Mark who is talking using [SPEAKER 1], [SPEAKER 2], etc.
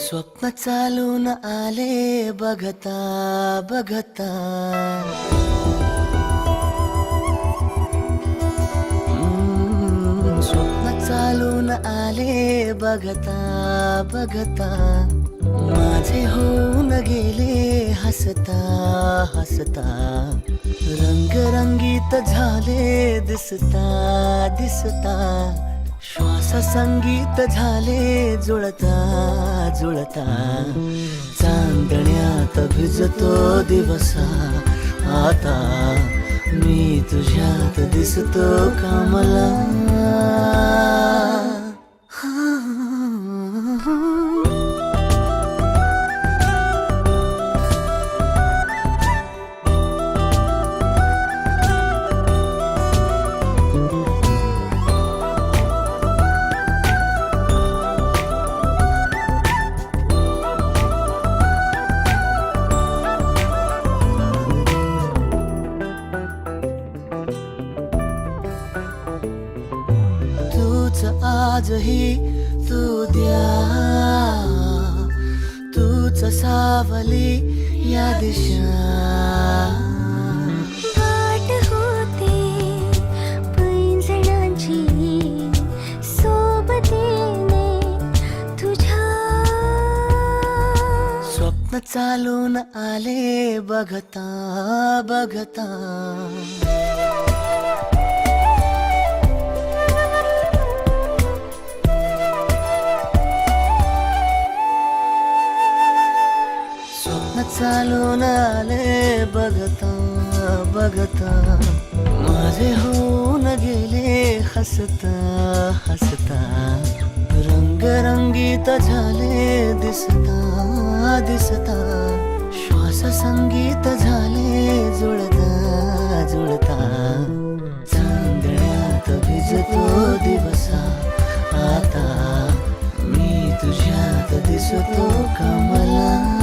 [SPEAKER 1] स्वप्न चालून आले बघता बघता, स्वप्न चालून आले बघता बघता, माझे होऊन गेले हसता हसता, रंगरंगीत झाले दिसता दिसता, श्वास संगीत झाले जुळता जुळता, चांदण्यात भिजतो दिवसा आता, मी तुझ्यात दिसतो का मला. आजही तू द्या, तूच सावली या दिशा,
[SPEAKER 2] वाट होते पैंजणांची सोबतीने तुझ्या.
[SPEAKER 1] स्वप्न चालून आले बघता बघता, चालून आले बघता बघता, माझे होऊन गेले हसता हसता, रंगरंगीत झाले दिसता दिसता, श्वास संगीत झाले जुळता जुळता, चांदण्यात भिजतो दिवसा आता, मी तुझ्यात दिसतो का मला.